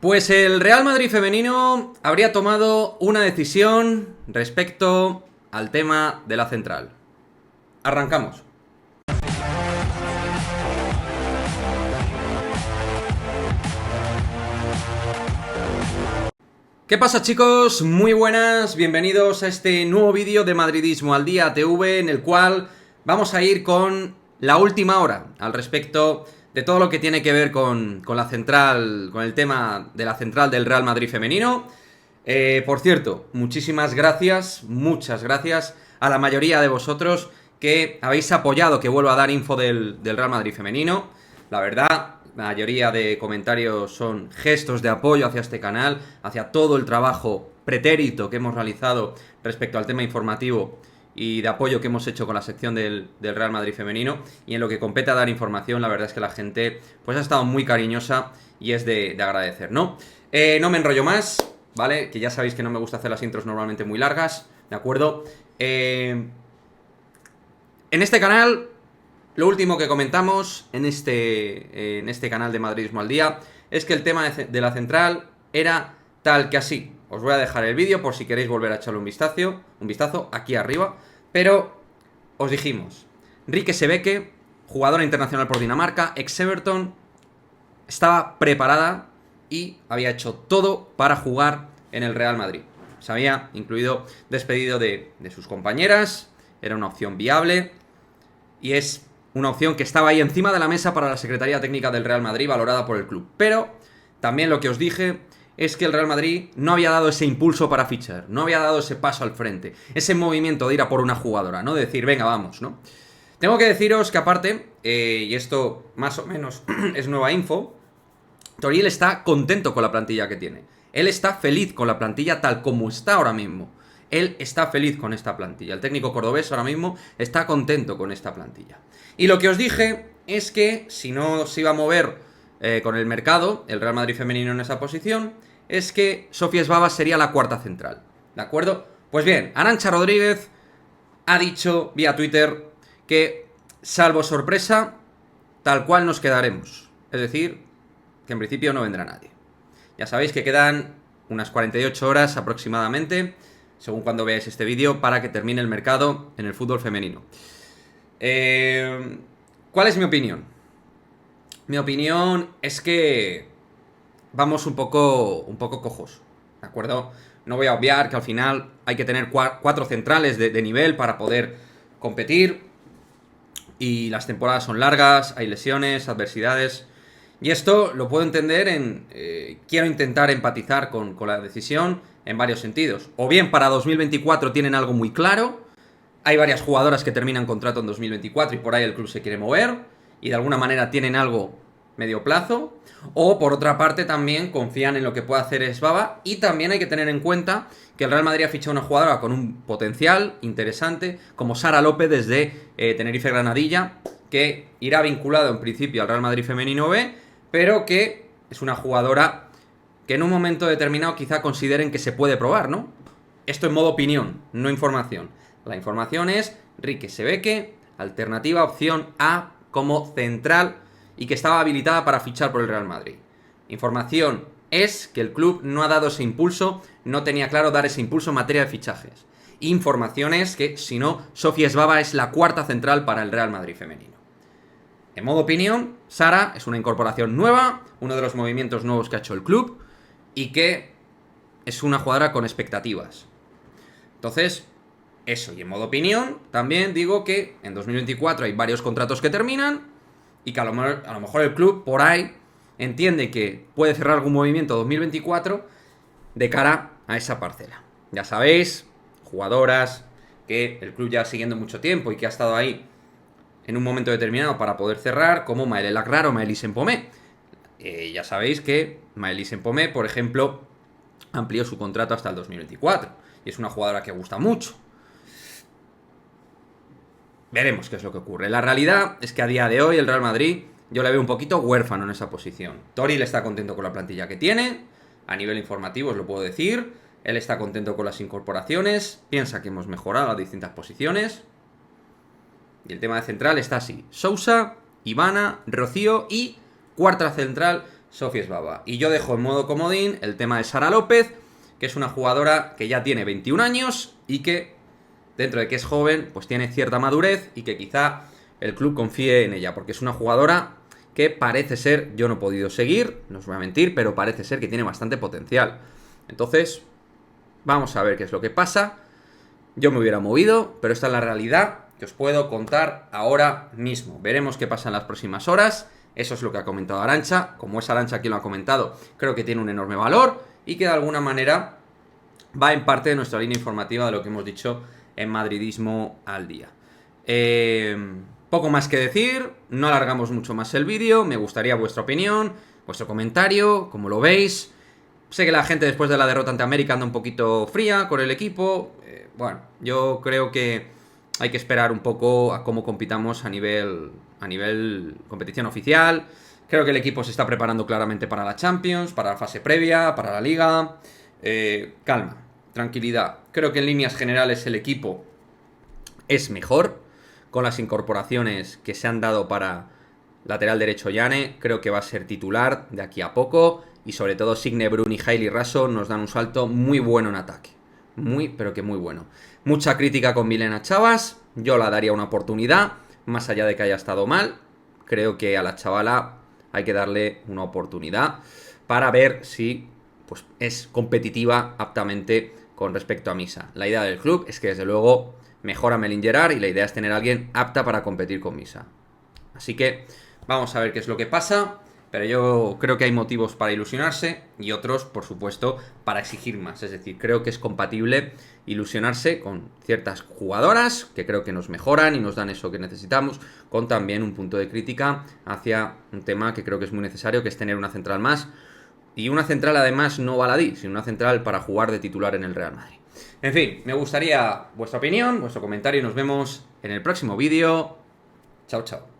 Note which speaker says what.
Speaker 1: Pues el Real Madrid femenino habría tomado una decisión respecto al tema de la central. Arrancamos. ¿Qué pasa, chicos? Muy buenas, bienvenidos a este nuevo vídeo de Madridismo al Día TV, en el cual vamos a ir con la última hora al respecto de todo lo que tiene que ver con la central, con el tema de la central del Real Madrid femenino. Por cierto, muchísimas gracias, muchas gracias a la mayoría de vosotros que habéis apoyado que vuelva a dar info del Real Madrid femenino. La verdad, la mayoría de comentarios son gestos de apoyo hacia este canal, hacia todo el trabajo pretérito que hemos realizado respecto al tema informativo y de apoyo que hemos hecho con la sección del Real Madrid femenino. Y en lo que compete a dar información, la verdad es que la gente pues ha estado muy cariñosa y es de agradecer, ¿no? No me enrollo más, ¿vale? Que ya sabéis que no me gusta hacer las intros normalmente muy largas, ¿de acuerdo? En este canal, lo último que comentamos en este canal de Madridismo al Día es que el tema de la central era tal que así. Os voy a dejar el vídeo por si queréis volver a echarle un vistazo aquí arriba. Pero os dijimos, Rikke Sebeke, jugadora internacional por Dinamarca, ex-Everton, estaba preparada y había hecho todo para jugar en el Real Madrid. Se había incluido despedido de sus compañeras, era una opción viable y es una opción que estaba ahí encima de la mesa para la Secretaría Técnica del Real Madrid, valorada por el club. Pero también lo que os dije es que el Real Madrid no había dado ese impulso para fichar, no había dado ese paso al frente, ese movimiento de ir a por una jugadora, ¿no? De decir, venga, vamos, ¿no? Tengo que deciros que aparte, y esto más o menos es nueva info, Toriel está contento con la plantilla que tiene. Él está feliz con la plantilla tal como está ahora mismo. Él está feliz con esta plantilla. El técnico cordobés ahora mismo está contento con esta plantilla. Y lo que os dije es que si no se iba a mover con el mercado, el Real Madrid femenino en esa posición, es que Sofía Svava sería la cuarta central, ¿de acuerdo? Pues bien, Arantxa Rodríguez ha dicho vía Twitter que, salvo sorpresa, tal cual nos quedaremos. Es decir, que en principio no vendrá nadie. Ya sabéis que quedan unas 48 horas aproximadamente, según cuando veáis este vídeo, para que termine el mercado en el fútbol femenino. ¿Cuál es mi opinión? Mi opinión es que vamos un poco cojos, ¿de acuerdo? No voy a obviar que al final hay que tener cuatro centrales de nivel para poder competir. Y las temporadas son largas, hay lesiones, adversidades. Y esto lo puedo entender quiero intentar empatizar con la decisión en varios sentidos. O bien para 2024 tienen algo muy claro. Hay varias jugadoras que terminan contrato en 2024 y por ahí el club se quiere mover. Y de alguna manera tienen algo medio plazo. O por otra parte también confían en lo que puede hacer Svava. Y también hay que tener en cuenta que el Real Madrid ha fichado una jugadora con un potencial interesante, como Sara López desde Tenerife Granadilla, que irá vinculado en principio al Real Madrid femenino B, pero que es una jugadora que en un momento determinado quizá consideren que se puede probar, ¿no? Esto en modo opinión, no información. La información es Rikke Sebeke, alternativa opción A como central y que estaba habilitada para fichar por el Real Madrid. Información es que el club no ha dado ese impulso, no tenía claro dar ese impulso en materia de fichajes. Información es que, si no, Sofía Svava es la cuarta central para el Real Madrid femenino. En modo opinión, Sara es una incorporación nueva, uno de los movimientos nuevos que ha hecho el club y que es una jugadora con expectativas. Entonces, eso. Y en modo opinión, también digo que en 2024 hay varios contratos que terminan y que a lo mejor el club por ahí entiende que puede cerrar algún movimiento 2024 de cara a esa parcela. Ya sabéis, jugadoras que el club ya siguiendo mucho tiempo y que ha estado ahí en un momento determinado para poder cerrar, como Maëlle Lacrar o Maëlys Mpomé. Ya sabéis que Maëlys Mpomé, por ejemplo, amplió su contrato hasta el 2024 y es una jugadora que gusta mucho. Veremos qué es lo que ocurre. La realidad es que a día de hoy el Real Madrid yo le veo un poquito huérfano en esa posición. Toriel está contento con la plantilla que tiene, a nivel informativo os lo puedo decir. Él está contento con las incorporaciones, piensa que hemos mejorado las distintas posiciones. Y el tema de central está así: Sousa, Ivana, Rocío y cuarta central Sofía Esbaba. Y yo dejo en modo comodín el tema de Sara López, que es una jugadora que ya tiene 21 años y que, dentro de que es joven, pues tiene cierta madurez y que quizá el club confíe en ella, porque es una jugadora que parece ser, yo no he podido seguir, no os voy a mentir, pero parece ser que tiene bastante potencial. Entonces, vamos a ver qué es lo que pasa. Yo me hubiera movido, pero esta es la realidad que os puedo contar ahora mismo. Veremos qué pasa en las próximas horas. Eso es lo que ha comentado Arantxa. Como es Arantxa quien lo ha comentado, creo que tiene un enorme valor y que de alguna manera va en parte de nuestra línea informativa de lo que hemos dicho en Madridismo al día. Poco más que decir, no alargamos mucho más el vídeo. Me gustaría vuestra opinión, vuestro comentario, como lo veis. Sé que la gente después de la derrota ante América anda un poquito fría con el equipo. Bueno, yo creo que hay que esperar un poco a cómo compitamos a nivel competición oficial. Creo que el equipo se está preparando claramente para la Champions, para la fase previa, para la Liga. Calma, tranquilidad. Creo que en líneas generales el equipo es mejor. Con las incorporaciones que se han dado para lateral derecho Yane, creo que va a ser titular de aquí a poco. Y sobre todo Signe Brun y Hailey Raso nos dan un salto muy bueno en ataque. Muy, pero que muy bueno. Mucha crítica con Milena Chavas. Yo la daría una oportunidad, más allá de que haya estado mal. Creo que a la chavala hay que darle una oportunidad para ver si pues, es competitiva aptamente con respecto a Misa. La idea del club es que desde luego mejora Melin Gerard y la idea es tener a alguien apta para competir con Misa. Así que vamos a ver qué es lo que pasa. Pero yo creo que hay motivos para ilusionarse y otros, por supuesto, para exigir más. Es decir, creo que es compatible ilusionarse con ciertas jugadoras que creo que nos mejoran y nos dan eso que necesitamos, con también un punto de crítica hacia un tema que creo que es muy necesario, que es tener una central más. Y una central además no baladí, sino una central para jugar de titular en el Real Madrid. En fin, me gustaría vuestra opinión, vuestro comentario y nos vemos en el próximo vídeo. Chao, chao.